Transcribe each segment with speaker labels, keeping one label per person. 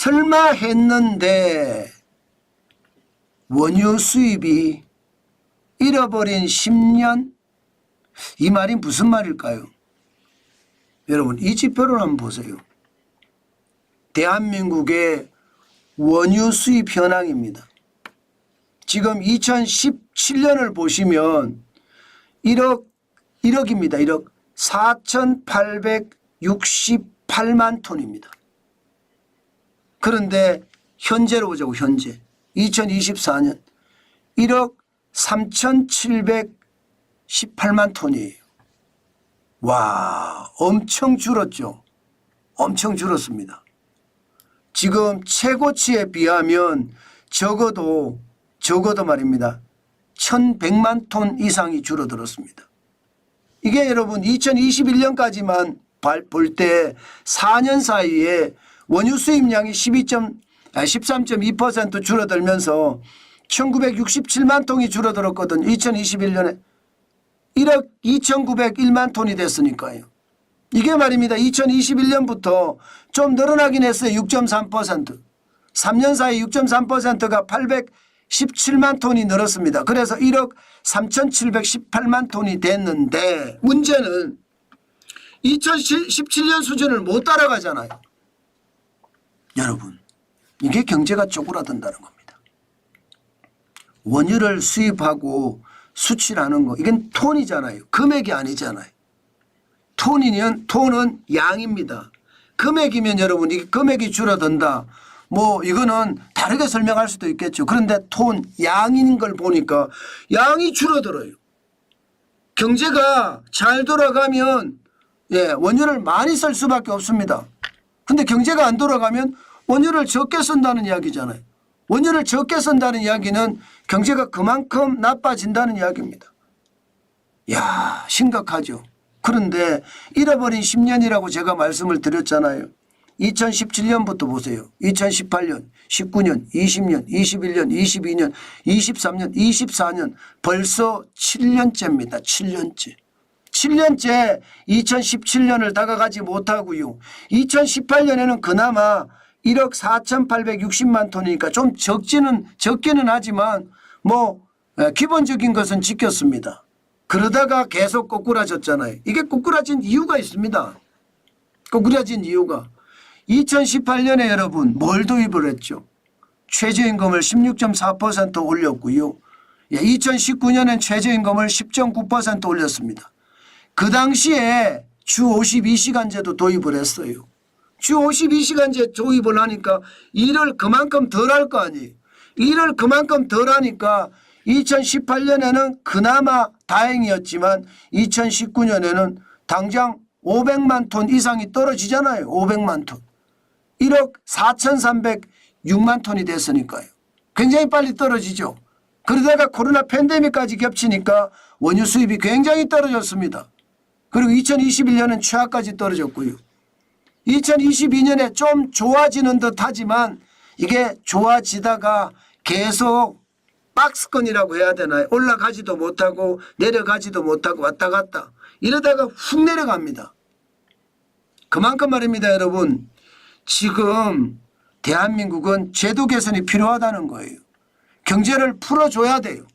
Speaker 1: 설마 했는데 원유 수입이 잃어버린 10년? 이 말이 무슨 말일까요? 여러분 이 지표를 한번 보세요. 대한민국의 원유 수입 현황입니다. 지금 2017년을 보시면 1억입니다. 1억 4,868만 톤입니다. 그런데 현재로 보자고. 현재 2024년 1억 3,718만 톤이에요. 와, 엄청 줄었죠. 엄청 줄었습니다. 지금 최고치에 비하면 적어도 말입니다. 1,100만 톤 이상이 줄어들었습니다. 이게 여러분 2021년까지만 볼 때 4년 사이에 원유 수입량이 13.2% 줄어들면서 1967만 톤이 줄어들었거든요. 2021년에 1억 2,901만 톤이 됐으니까요. 이게 말입니다. 2021년부터 좀 늘어나긴 했어요. 6.3%. 3년 사이 6.3%가 817만 톤이 늘었습니다. 그래서 1억 3,718만 톤이 됐는데 문제는 2017년 수준을 못 따라가잖아요. 여러분 이게 경제가 쪼그라든다는 겁니다. 원유를 수입하고 수출하는 거 이건 톤이잖아요. 금액이 아니잖아요. 톤은 양입니다. 금액이면 여러분 이게 금액이 줄어든다. 뭐 이거는 다르게 설명할 수도 있겠죠. 그런데 톤 양인 걸 보니까 양이 줄어들어요. 경제가 잘 돌아가면 원유를 많이 쓸 수밖에 없습니다. 근데 경제가 안 돌아가면 원유를 적게 쓴다는 이야기잖아요. 원유를 적게 쓴다는 이야기는 경제가 그만큼 나빠진다는 이야기입니다. 이야, 심각하죠. 그런데 잃어버린 10년이라고 제가 말씀을 드렸잖아요. 2017년부터 보세요. 2018년, 19년, 20년, 21년, 22년, 23년, 24년 벌써 7년째입니다. 7년째. 7년째 2017년을 다가가지 못하고요. 2018년에는 그나마 1억 4,860만 톤이니까 좀 적기는 하지만 뭐 기본적인 것은 지켰습니다. 그러다가 계속 꼬꾸라졌잖아요. 이게 꼬꾸라진 이유가 있습니다. 꼬꾸라진 이유가 2018년에 여러분 뭘 도입을 했죠? 최저임금을 16.4% 올렸고요. 2019년엔 최저임금을 10.9% 올렸습니다. 그 당시에 주 52시간제도 도입을 했어요. 주 52시간제 도입을 하니까 일을 그만큼 덜 할 거 아니에요. 일을 그만큼 덜 하니까 2018년에는 그나마 다행이었지만 2019년에는 당장 500만 톤 이상이 떨어지잖아요. 500만 톤. 1억 4,306만 톤이 됐으니까요. 굉장히 빨리 떨어지죠. 그러다가 코로나 팬데믹까지 겹치니까 원유 수입이 굉장히 떨어졌습니다. 그리고 2021년은 최하까지 떨어졌고요. 2022년에 좀 좋아지는 듯 하지만 이게 좋아지다가 계속 박스권이라고 해야 되나요? 올라가지도 못하고 내려가지도 못하고 왔다 갔다 이러다가 훅 내려갑니다. 그만큼 말입니다. 여러분 지금 대한민국은 제도 개선이 필요하다는 거예요. 경제를 풀어줘야 돼요.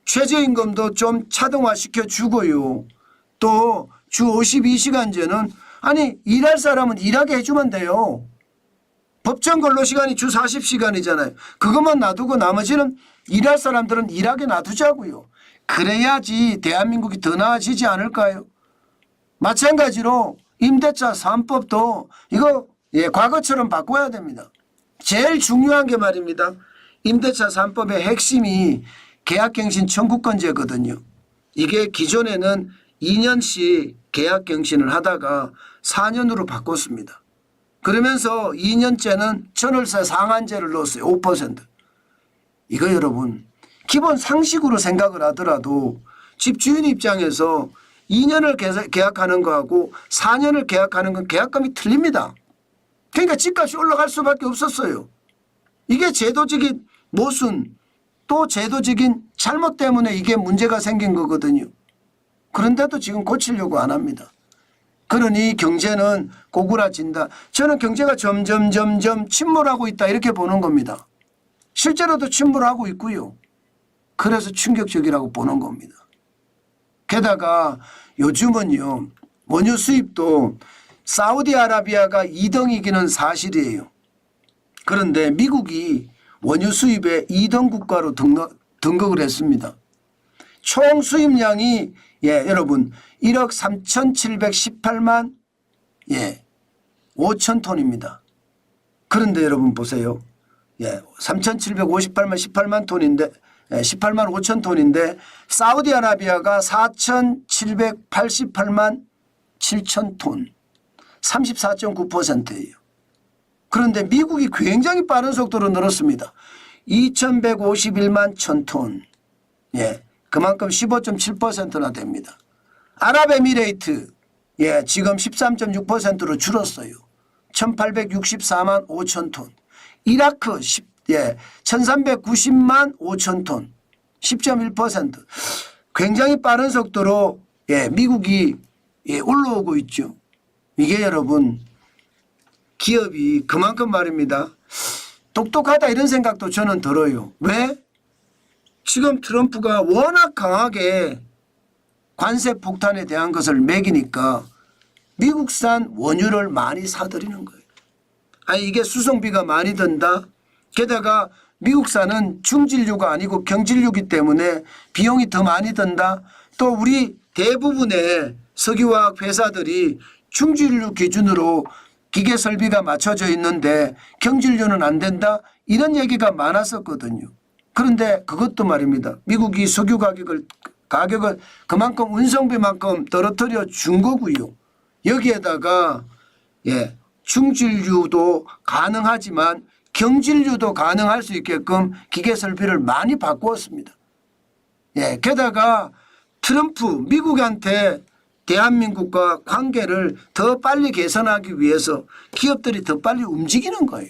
Speaker 1: 최저임금도 좀 차등화시켜 주고요. 또 주 52시간제는 아니 일할 사람은 일하게 해주면 돼요. 법정 근로시간이 주 40시간이잖아요. 그것만 놔두고 나머지는 일할 사람들은 일하게 놔두자고요. 그래야지 대한민국이 더 나아지지 않을까요? 마찬가지로 임대차 3법도 이거 과거처럼 바꿔야 됩니다. 제일 중요한 게 말입니다. 임대차 3법의 핵심이 계약갱신 청구권제거든요. 이게 기존에는 2년씩 계약갱신을 하다가 4년으로 바꿨습니다. 그러면서 2년째는 전월세 상한제를 넣었어요. 5%. 이거 여러분 기본 상식으로 생각을 하더라도 집주인 입장에서 2년을 계약하는 거하고 4년을 계약하는 건 계약금이 틀립니다. 그러니까 집값이 올라갈 수밖에 없었어요. 이게 제도적인 모순 또 제도적인 잘못 때문에 이게 문제가 생긴 거거든요. 그런데도 지금 고치려고 안 합니다. 그러니 경제는 고꾸라진다. 저는 경제가 점점 침몰하고 있다 이렇게 보는 겁니다. 실제로도 침몰하고 있고요. 그래서 충격적이라고 보는 겁니다. 게다가 요즘은요. 원유 수입도 사우디아라비아가 2등이기는 사실이에요. 그런데 미국이 원유 수입의 2등 국가로 등극을 했습니다. 총 수입량이 여러분 1억 3,718만 5천 톤입니다. 그런데 여러분 보세요. 3,758만 18만 톤인데 18만 5천 톤인데 사우디아라비아가 4,788만 7천 톤 34.9%예요. 그런데 미국이 굉장히 빠른 속도로 늘었습니다. 2,151만 1,000톤. 그만큼 15.7%나 됩니다. 아랍에미레이트 지금 13.6%로 줄었어요. 1,864만 5천 톤. 이라크 1,390만 5천 톤. 10.1%. 굉장히 빠른 속도로 미국이 올라오고 있죠. 이게 여러분 기업이 그만큼 말입니다. 똑똑하다 이런 생각도 저는 들어요. 왜? 지금 트럼프가 워낙 강하게 관세 폭탄에 대한 것을 매기니까 미국산 원유를 많이 사들이는 거예요. 아니 이게 수송비가 많이 든다. 게다가 미국산은 중진류가 아니고 경진류이기 때문에 비용이 더 많이 든다. 또 우리 대부분의 석유화학 회사들이 중진류 기준으로 기계 설비가 맞춰져 있는데 경진류는 안 된다. 이런 얘기가 많았었거든요. 그런데 그것도 말입니다. 미국이 석유 가격을 그만큼 운송비만큼 떨어뜨려 준 거고요. 여기에다가 중진류도 가능하지만 경진류도 가능할 수 있게끔 기계 설비를 많이 바꾸었습니다. 게다가 트럼프 미국한테 대한민국과 관계를 더 빨리 개선하기 위해서 기업들이 더 빨리 움직이는 거예요.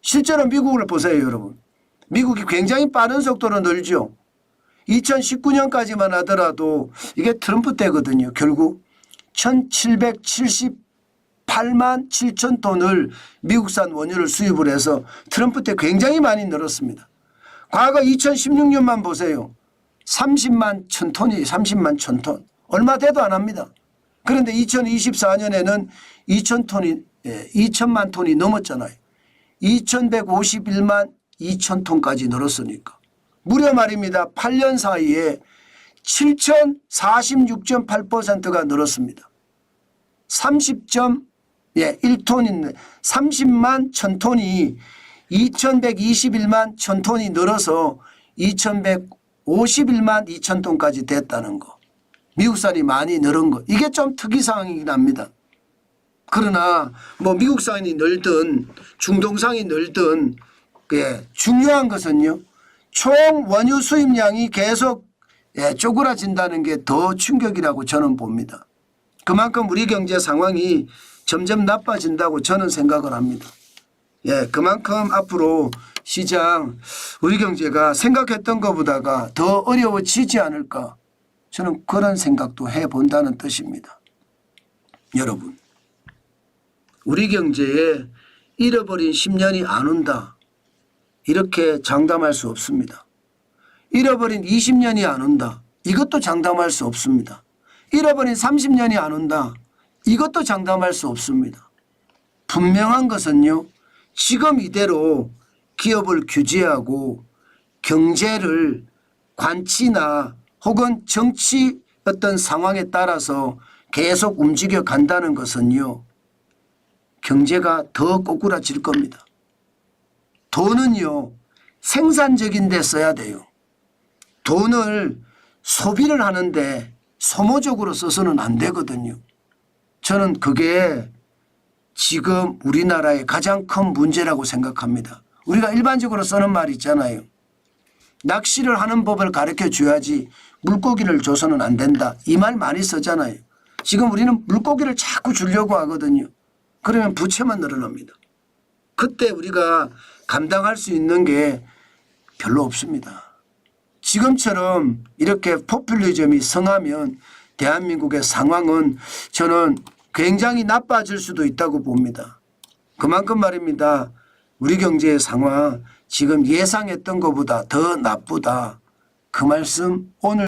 Speaker 1: 실제로 미국을 보세요, 여러분. 미국이 굉장히 빠른 속도로 늘죠. 2019년까지만 하더라도 이게 트럼프 때거든요. 결국 1,778만 7천 톤을 미국산 원유를 수입을 해서 트럼프 때 굉장히 많이 늘었습니다. 과거 2016년만 보세요. 30만 천 톤이 30만 천 톤. 얼마 돼도 안 합니다. 그런데 2024년에는 2천만 톤이 넘었잖아요. 2,151만 2천 톤까지 늘었으니까. 무려 말입니다. 8년 사이에 7,046.8%가 늘었습니다. 30.1톤인데 30만 천 톤이 2,121만 천 톤이 늘어서 2,151만 2천 톤까지 됐다는 거. 미국산이 많이 늘은 거. 이게 좀 특이사항이긴 합니다. 그러나 뭐 미국산이 늘든 중동산이 늘든 중요한 것은요. 총 원유 수입량이 계속 쪼그라진다는 게 더 충격이라고 저는 봅니다. 그만큼 우리 경제 상황이 점점 나빠진다고 저는 생각을 합니다. 그만큼 앞으로 시장 우리 경제가 생각했던 것보다가 더 어려워지지 않을까 저는 그런 생각도 해본다는 뜻입니다. 여러분 우리 경제에 잃어버린 10년이 안 온다. 이렇게 장담할 수 없습니다. 잃어버린 20년이 안 온다. 이것도 장담할 수 없습니다. 잃어버린 30년이 안 온다. 이것도 장담할 수 없습니다. 분명한 것은요. 지금 이대로 기업을 규제하고 경제를 관치나 혹은 정치 어떤 상황에 따라서 계속 움직여 간다는 것은요. 경제가 더 꼬꾸라질 겁니다. 돈은요. 생산적인 데 써야 돼요. 돈을 소비를 하는데 소모적으로 써서는 안 되거든요. 저는 그게 지금 우리나라의 가장 큰 문제라고 생각합니다. 우리가 일반적으로 쓰는 말이 있잖아요. 낚시를 하는 법을 가르쳐 줘야지 물고기를 줘서는 안 된다. 이 말 많이 쓰잖아요. 지금 우리는 물고기를 자꾸 주려고 하거든요. 그러면 부채만 늘어납니다. 그때 우리가 감당할 수 있는 게 별로 없습니다. 지금처럼 이렇게 포퓰리즘이 성하면 대한민국의 상황은 저는 굉장히 나빠질 수도 있다고 봅니다. 그만큼 말입니다. 우리 경제의 상황 지금 예상했던 것보다 더 나쁘다. 그 말씀 오늘